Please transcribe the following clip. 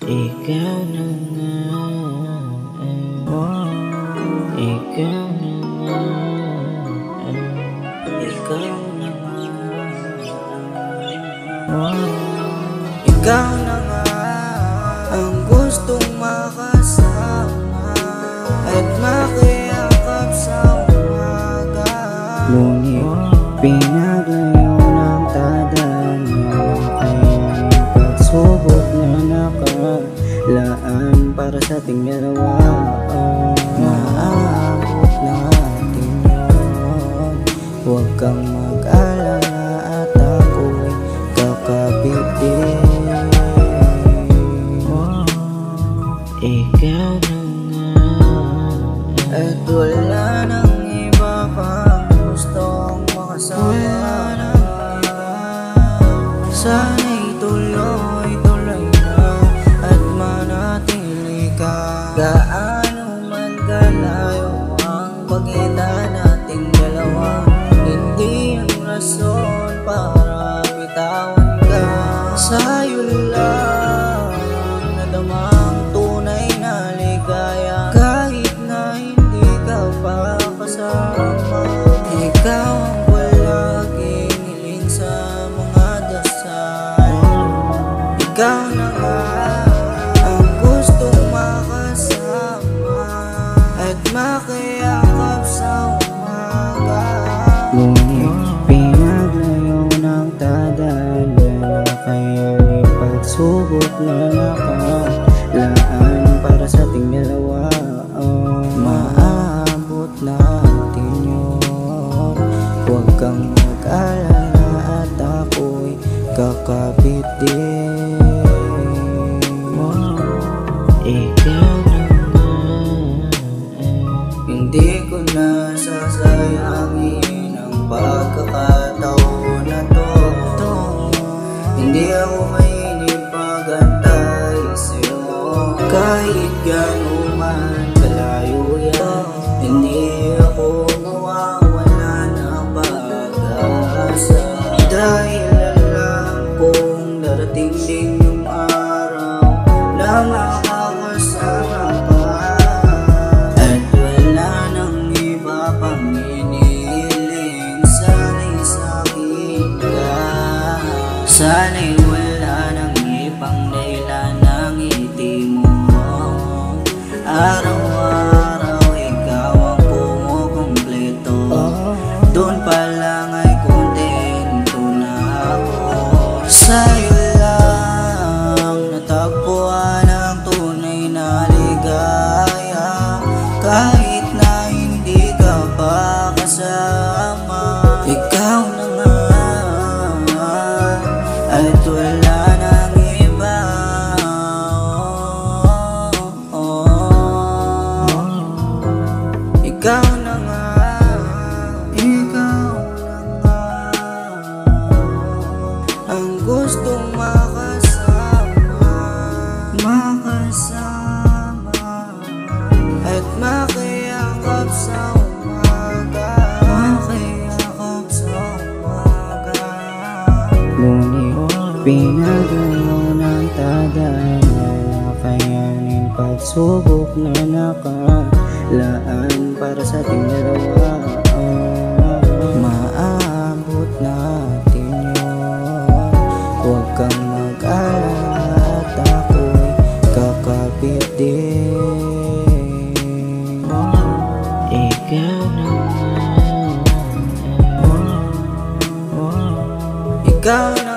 Ikaw na nga, ikaw na nga, ikaw na nga, ikaw na nga ang gustong makasama at makiyakap sa umaga. Ngunit pinaglayo ng tadhana, kaya't pagsubok na nakalaan para sa ating dalawa. Maaabot natin yun, huwag kang mag-alala at ako'y kakapit din. Ikaw na nga, at wala nang iba pang gustong makasama. Sana'y tuloy-tuloy na at manatili ka. Gaano man kalayo ang pagitan nating dalawa, hindi ang rason para bitawan ka. Sa'yo lang nadamang tunay na ligaya, kahit na hindi ka pa kasama. Ikaw ang palaging hiling sa mga dasal. Ikaw na nga ang gustong makasama at makiyakap sa umaga. Ngunit pinaglayo ng tadhana, kaya't pagsubok na nakalaan para sa ating dalawa. Maaabot natin yun, huwag kang mag-alala at ako'y kakapit din. Ikaw na nga, hindi ko na sasayangin ang pagkakataon na to. Hindi ako mainip pag-antay sa'yo, kahit gano'n man kalayo yan. Hindi ako nawawala ng pag-asa, dahil alam kong darating din yung araw na makakasama ka. At wala nang iba pang hinihiling, sana'y sa'kin ka. Sana'y wala nang ibang dahilan ng ngiti mo. Araw-araw ikaw ang kumukumpleto, doon pa lang ay kontento na ako. Sa'yo lang natagpuan ang tunay na ligaya, kahit na hindi ka pa kasama. Ikaw na nga, at wala nang iba. Ikaw na nga, ikaw na nga ang gustong makasama at makiyakap sa umaga. Ngunit pinaglayo ng tadhana, kaya't pagsubok na nakalaan para sa ating dalawa. Maaabot natin yun, huwag kang mag-alala at ako'y kakapit din. Ikaw na nga, ikaw na